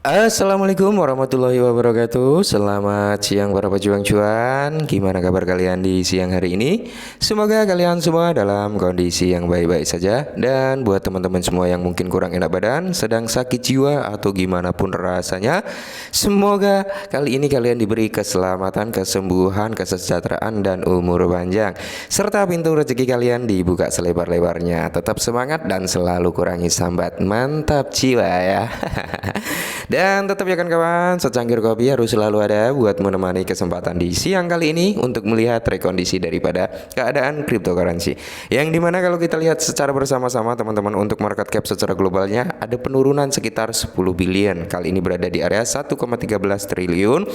Assalamualaikum warahmatullahi wabarakatuh. Selamat siang para pejuang cuan. Gimana kabar kalian di siang hari ini? Semoga kalian semua dalam kondisi yang baik-baik saja. Dan buat teman-teman semua yang mungkin kurang enak badan, sedang sakit jiwa atau gimana pun rasanya, semoga kali ini kalian diberi keselamatan, kesembuhan, kesejahteraan, dan umur panjang, serta pintu rezeki kalian dibuka selebar-lebarnya. Tetap semangat dan selalu kurangi sambat. Mantap jiwa ya. Dan tetap ya kan kawan, secangkir kopi harus selalu ada buat menemani kesempatan di siang kali ini untuk melihat rekondisi daripada keadaan cryptocurrency. Yang dimana kalau kita lihat secara bersama-sama teman-teman, untuk market cap secara globalnya ada penurunan sekitar 10 billion. Kali ini berada di area 1,13 triliun.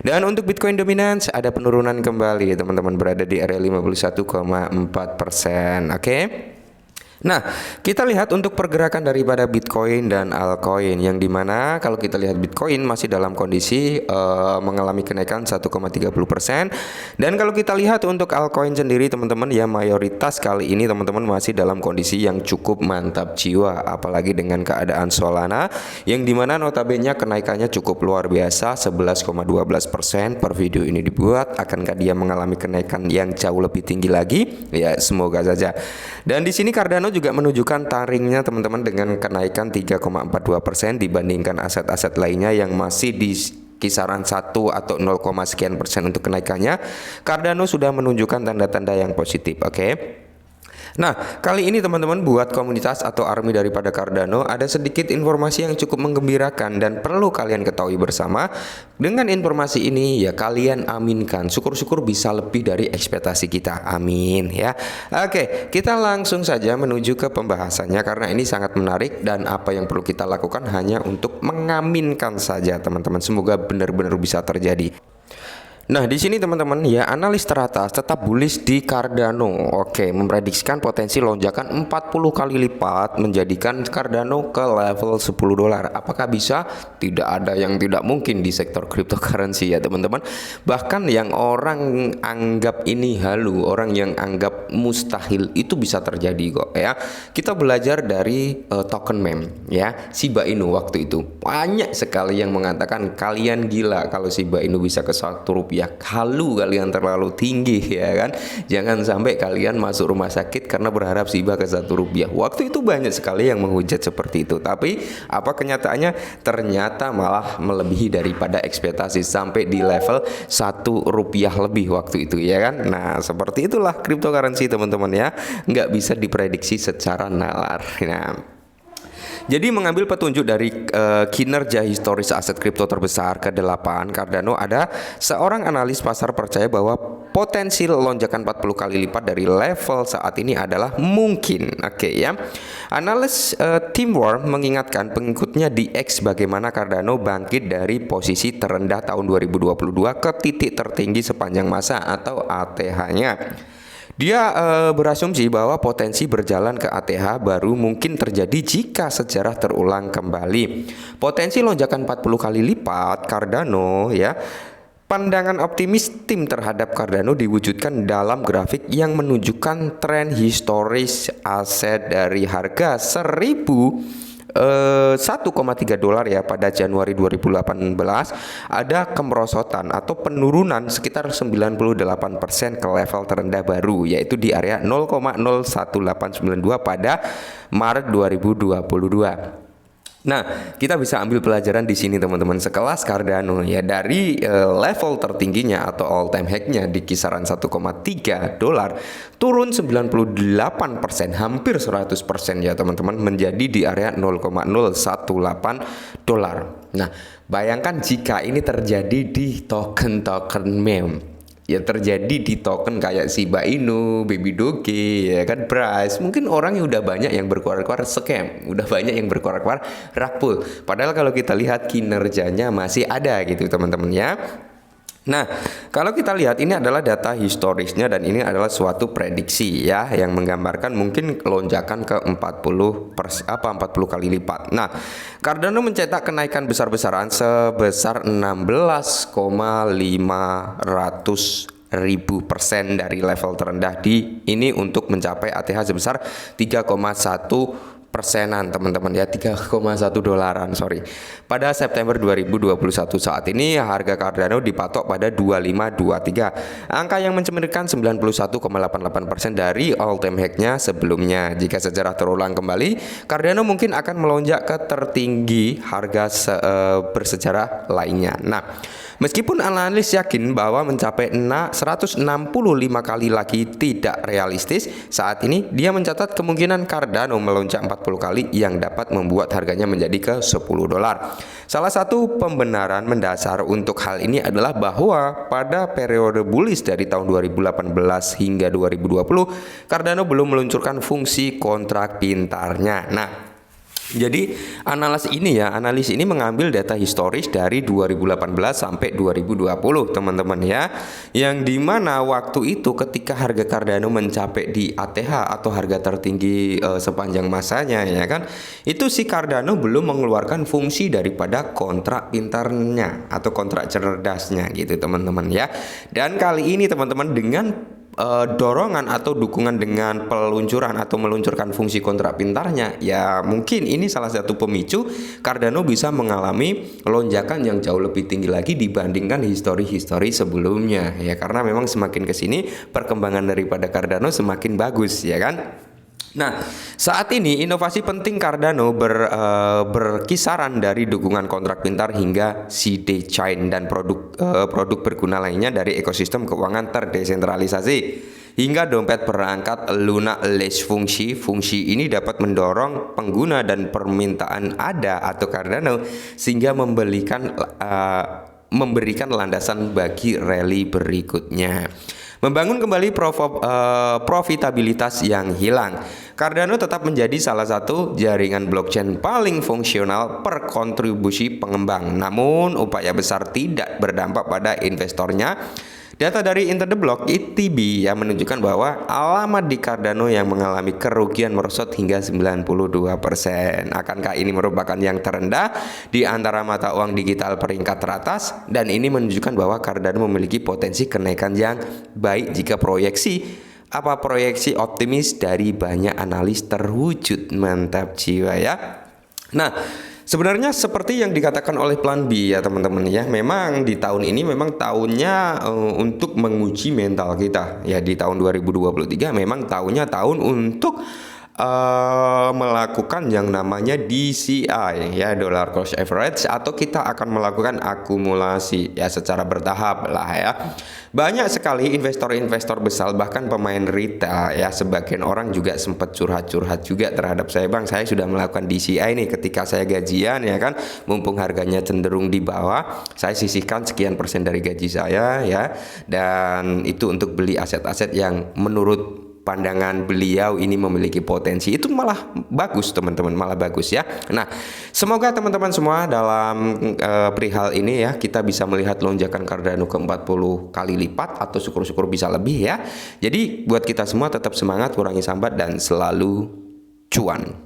Dan untuk Bitcoin dominance ada penurunan kembali teman-teman, berada di area 51,4%. Oke. Nah, kita lihat untuk pergerakan daripada Bitcoin dan altcoin, yang dimana kalau kita lihat Bitcoin masih dalam kondisi mengalami kenaikan 1,30%. Dan kalau kita lihat untuk altcoin sendiri teman-teman, ya mayoritas kali ini teman-teman masih dalam kondisi yang cukup mantap jiwa. Apalagi dengan keadaan Solana, yang dimana notabene kenaikannya cukup luar biasa, 11,12% per video ini dibuat. Akankah dia mengalami kenaikan yang jauh lebih tinggi lagi? Ya, semoga saja. Dan di sini Cardano juga menunjukkan taringnya teman-teman dengan kenaikan 3,42% dibandingkan aset-aset lainnya yang masih di kisaran 1 atau 0, sekian persen untuk kenaikannya. Cardano sudah menunjukkan tanda-tanda yang positif. Oke. Nah, kali ini teman-teman, buat komunitas atau army daripada Cardano ada sedikit informasi yang cukup menggembirakan dan perlu kalian ketahui bersama. Dengan informasi ini ya kalian aminkan, syukur-syukur bisa lebih dari ekspektasi kita. Amin ya. Oke, kita langsung saja menuju ke pembahasannya karena ini sangat menarik, dan apa yang perlu kita lakukan hanya untuk mengaminkan saja teman-teman. Semoga benar-benar bisa terjadi. Nah, di sini teman-teman ya, analis teratas tetap bullish di Cardano. Oke, memprediksikan potensi lonjakan 40 kali lipat menjadikan Cardano ke level 10 dolar. Apakah bisa? Tidak ada yang tidak mungkin di sektor cryptocurrency ya teman-teman. Bahkan yang orang anggap ini halu, orang yang anggap mustahil, itu bisa terjadi kok ya. Kita belajar dari token meme ya, Shiba Inu waktu itu. Banyak sekali yang mengatakan kalian gila kalau Shiba Inu bisa ke 1 rupiah. Halu kalian, terlalu tinggi ya kan. Jangan sampai kalian masuk rumah sakit karena berharap Shiba ke 1 rupiah. Waktu itu banyak sekali yang menghujat seperti itu. Tapi apa kenyataannya? Ternyata malah melebihi daripada ekspektasi, sampai di level 1 rupiah lebih waktu itu ya kan. Nah, seperti itulah cryptocurrency teman-teman ya. Nggak bisa diprediksi secara nalar. Nah, jadi mengambil petunjuk dari kinerja historis aset kripto terbesar ke-8 Cardano, ada seorang analis pasar percaya bahwa potensi lonjakan 40 kali lipat dari level saat ini adalah mungkin. Oke ya. Analis Tim Warm mengingatkan pengikutnya di X bagaimana Cardano bangkit dari posisi terendah tahun 2022 ke titik tertinggi sepanjang masa atau ATH-nya. Dia berasumsi bahwa potensi berjalan ke ATH baru mungkin terjadi jika sejarah terulang kembali. Potensi lonjakan 40 kali lipat Cardano ya. Pandangan optimis tim terhadap Cardano diwujudkan dalam grafik yang menunjukkan tren historis aset dari harga 1,3 dolar ya pada Januari 2018, ada kemerosotan atau penurunan sekitar 98% ke level terendah baru, yaitu di area 0,01892 pada Maret 2022. Nah, kita bisa ambil pelajaran di sini teman-teman. Sekelas Cardano ya, dari level tertingginya atau all time high-nya di kisaran 1,3 dolar turun 98%, hampir 100% ya teman-teman, menjadi di area 0,018 dolar. Nah, bayangkan jika ini terjadi di token-token meme. Ya, terjadi di token kayak Shiba Inu, Baby Doge, ya kan, Price. Mungkin orang yang udah banyak yang berkuar-kuar scam, udah banyak yang berkuar-kuar rug pull. Padahal kalau kita lihat kinerjanya masih ada gitu teman-teman ya. Nah, kalau kita lihat ini adalah data historisnya dan ini adalah suatu prediksi ya yang menggambarkan mungkin lonjakan ke 40 kali lipat. Nah, Cardano mencetak kenaikan besar-besaran sebesar 16,500.000% dari level terendah di ini untuk mencapai ATH sebesar 3,1 persenan teman-teman ya, 3,1 dolaran sorry. Pada September 2021 saat ini harga Cardano dipatok pada 2523, angka yang mencerminkan 91,88% dari all time high-nya sebelumnya. Jika sejarah terulang kembali, Cardano mungkin akan melonjak ke tertinggi harga bersejarah lainnya. Nah, meskipun analis yakin bahwa mencapai 165 kali lagi tidak realistis, saat ini dia mencatat kemungkinan Cardano melonjak 40 kali yang dapat membuat harganya menjadi ke 10 dolar. Salah satu pembenaran mendasar untuk hal ini adalah bahwa pada periode bullish dari tahun 2018 hingga 2020, Cardano belum meluncurkan fungsi kontrak pintarnya. Nah, jadi analis ini mengambil data historis dari 2018 sampai 2020 teman-teman ya, yang dimana waktu itu ketika harga Cardano mencapai di ATH atau harga tertinggi sepanjang masanya ya kan, itu si Cardano belum mengeluarkan fungsi daripada kontrak pintarnya atau kontrak cerdasnya gitu teman-teman ya. Dan kali ini teman-teman dengan dorongan atau dukungan dengan peluncuran atau meluncurkan fungsi kontrak pintarnya, ya mungkin ini salah satu pemicu Cardano bisa mengalami lonjakan yang jauh lebih tinggi lagi dibandingkan histori-histori sebelumnya ya, karena memang semakin kesini perkembangan daripada Cardano semakin bagus ya kan. Nah, saat ini inovasi penting Cardano berkisaran dari dukungan kontrak pintar hingga CD chain dan produk berguna lainnya dari ekosistem keuangan terdesentralisasi hingga dompet perangkat Luna Lash fungsi. Fungsi ini dapat mendorong pengguna dan permintaan ADA atau Cardano sehingga memberikan landasan bagi rally berikutnya. Membangun kembali profitabilitas yang hilang. Cardano tetap menjadi salah satu jaringan blockchain paling fungsional per kontribusi pengembang. Namun upaya besar tidak berdampak pada investornya. Data dari Enter the Block (ITB) yang menunjukkan bahwa alamat di Cardano yang mengalami kerugian merosot hingga 92%. Akankah ini merupakan yang terendah di antara mata uang digital peringkat teratas? Dan ini menunjukkan bahwa Cardano memiliki potensi kenaikan yang baik jika proyeksi optimis dari banyak analis terwujud. Mantap jiwa ya. Nah, sebenarnya seperti yang dikatakan oleh Plan B ya teman-teman ya, memang di tahun ini memang tahunnya untuk menguji mental kita ya. Di tahun 2023 memang tahun untuk melakukan yang namanya DCI ya, dollar cost average, atau kita akan melakukan akumulasi ya secara bertahap lah ya. Banyak sekali investor-investor besar bahkan pemain retail ya, sebagian orang juga sempat curhat juga terhadap saya, Bang, saya sudah melakukan DCI nih ketika saya gajian ya kan, mumpung harganya cenderung di bawah, saya sisihkan sekian persen dari gaji saya ya, dan itu untuk beli aset-aset yang menurut pandangan beliau ini memiliki potensi. Itu malah bagus teman-teman, malah bagus ya. Nah, semoga teman-teman semua dalam perihal ini ya, kita bisa melihat lonjakan Cardano ke 40 kali lipat atau syukur-syukur bisa lebih ya. Jadi buat kita semua tetap semangat, kurangi sambat dan selalu cuan.